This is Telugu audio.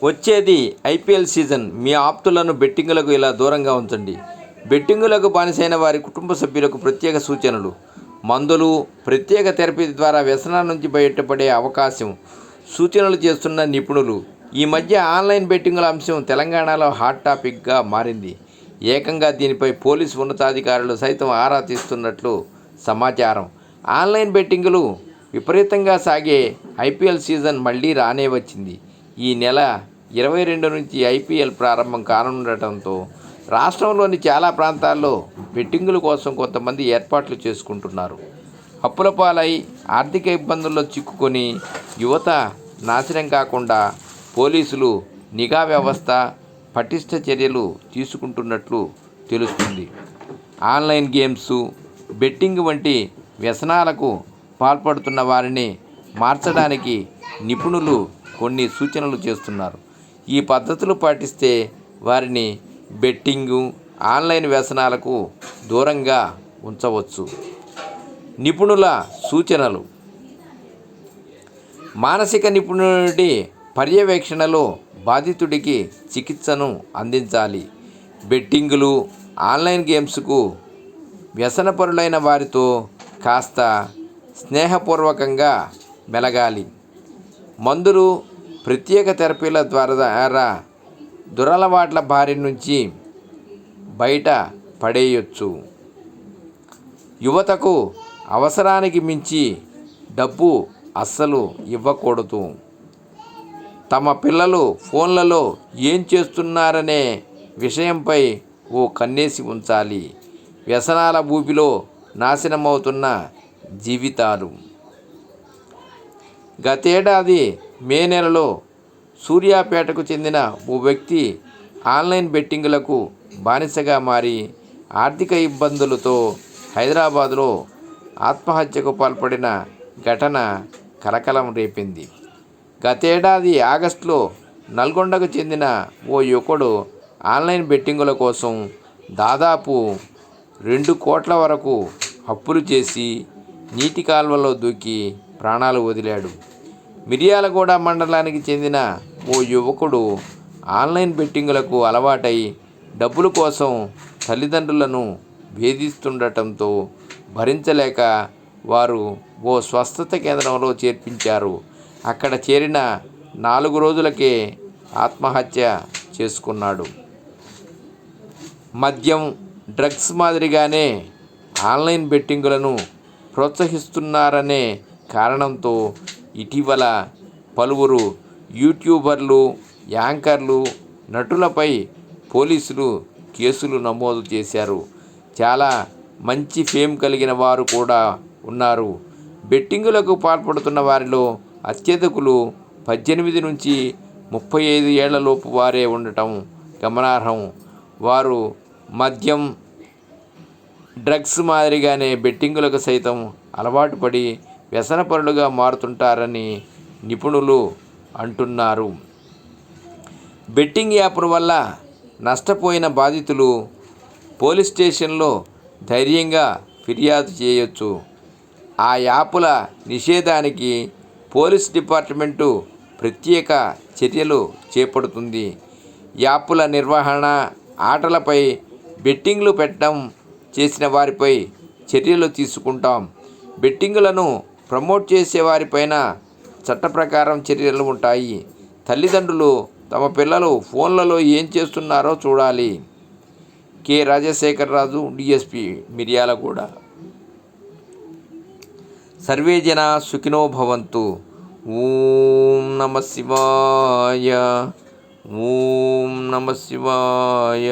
వచ్చేది ఐపీఎల్ సీజన్. మీ ఆప్తులను బెట్టింగులకు ఇలా దూరంగా ఉంచండి. బెట్టింగులకు బానిసైన వారి కుటుంబ సభ్యులకు ప్రత్యేక సూచనలు. మందులు, ప్రత్యేక థెరపీ ద్వారా వ్యసనాల నుంచి బయటపడే అవకాశం సూచనలు చేస్తున్న నిపుణులు. ఈ మధ్య ఆన్లైన్ బెట్టింగుల అంశం తెలంగాణలో హాట్ టాపిక్గా మారింది. ఏకంగా దీనిపై పోలీసు ఉన్నతాధికారులు సైతం ఆరా తీస్తున్నట్లు సమాచారం. ఆన్లైన్ బెట్టింగులు విపరీతంగా సాగే ఐపీఎల్ సీజన్ మళ్లీ రానే వచ్చింది. ఈ నెల 22 నుంచి ఐపీఎల్ ప్రారంభం కానుండటంతో రాష్ట్రంలోని చాలా ప్రాంతాల్లో బెట్టింగుల కోసం కొంతమంది ఏర్పాట్లు చేసుకుంటున్నారు. అప్పుల పాలై ఆర్థిక ఇబ్బందుల్లో చిక్కుకొని యువత నాశనం కాకుండా పోలీసులు నిఘా వ్యవస్థ పటిష్ట చర్యలు తీసుకుంటున్నట్లు తెలుస్తుంది. ఆన్లైన్ గేమ్స్, బెట్టింగ్ వంటి వ్యసనాలకు పాల్పడుతున్న వారిని మార్చడానికి నిపుణులు కొన్ని సూచనలు చేస్తున్నారు. ఈ పద్ధతులు పాటిస్తే వారిని బెట్టింగు, ఆన్లైన్ వ్యసనాలకు దూరంగా ఉంచవచ్చు. నిపుణుల సూచనలు. మానసిక నిపుణుడి పర్యవేక్షణలో బాధితుడికి చికిత్సను అందించాలి. బెట్టింగులు, ఆన్లైన్ గేమ్స్కు వ్యసనపరులైన వారితో కాస్త స్నేహపూర్వకంగా మెలగాలి. మందులు, ప్రత్యేక థెరపీల ద్వారా దురలవాట్ల బారి నుంచి బయట పడేయొచ్చు. యువతకు అవసరానికి మించి డబ్బు అస్సలు ఇవ్వకూడదు. తమ పిల్లలు ఫోన్లలో ఏం చేస్తున్నారనే విషయంపై ఓ కన్నేసి ఉంచాలి. వ్యసనాల ఊబిలో నాశనమవుతున్న జీవితాలు. గతేడాది మే నెలలో సూర్యాపేటకు చెందిన ఓ వ్యక్తి ఆన్లైన్ బెట్టింగులకు బానిసగా మారి ఆర్థిక ఇబ్బందులతో హైదరాబాదులో ఆత్మహత్యకు పాల్పడిన ఘటన కలకలం రేపింది. గతేడాది ఆగస్టులో నల్గొండకు చెందిన ఓ యువకుడు ఆన్లైన్ బెట్టింగుల కోసం దాదాపు 2 కోట్ల వరకు అప్పులు చేసి నీటి కాల్వలో దూకి ప్రాణాలు వదిలాడు. మిర్యాలగూడ మండలానికి చెందిన ఓ యువకుడు ఆన్లైన్ బెట్టింగులకు అలవాటై డబ్బుల కోసం తల్లిదండ్రులను వేధిస్తుండటంతో భరించలేక వారు ఓ స్వస్థత కేంద్రంలో చేర్పించారు. అక్కడ చేరిన 4 రోజులకే ఆత్మహత్య చేసుకున్నాడు. మద్యం, డ్రగ్స్ మాదిరిగానే ఆన్లైన్ బెట్టింగులను ప్రోత్సహిస్తున్నారనే కారణంతో ఇటీవల పలువురు యూట్యూబర్లు, యాంకర్లు, నటులపై పోలీసులు కేసులు నమోదు చేశారు. చాలా మంచి ఫేమ్ కలిగిన వారు కూడా ఉన్నారు. బెట్టింగులకు పాల్పడుతున్న వారిలో అత్యధికులు 18 నుంచి 35 ఏళ్లలోపు వారే ఉండటం గమనార్హం. వారు మద్యం, డ్రగ్స్ మాదిరిగానే బెట్టింగులకు సైతం అలవాటు పడి వ్యసనపరులుగా మారుతుంటారని నిపుణులు అంటున్నారు. బెట్టింగ్ యాప్ల వల్ల నష్టపోయిన బాధితులు పోలీస్ స్టేషన్లో ధైర్యంగా ఫిర్యాదు చేయొచ్చు. ఆ యాపుల నిషేధానికి పోలీస్ డిపార్ట్మెంటు ప్రత్యేక చర్యలు చేపడుతుంది. యాపుల నిర్వహణ, ఆటలపై బెట్టింగ్లు పెట్టడం చేసిన వారిపై చర్యలు తీసుకుంటాం. బెట్టింగులను ప్రమోట్ చేసే వారిపైన చట్ట ప్రకారం చర్యలు ఉంటాయి. తల్లిదండ్రులు తమ పిల్లలు ఫోన్లలో ఏం చేస్తున్నారో చూడాలి. కె. రాజశేఖరరాజు, డిఎస్పి, మిర్యాలగూడ. సర్వే జనా సుఖినో భవంతు. ఓం నమః శివాయ. ఓం నమః శివాయ.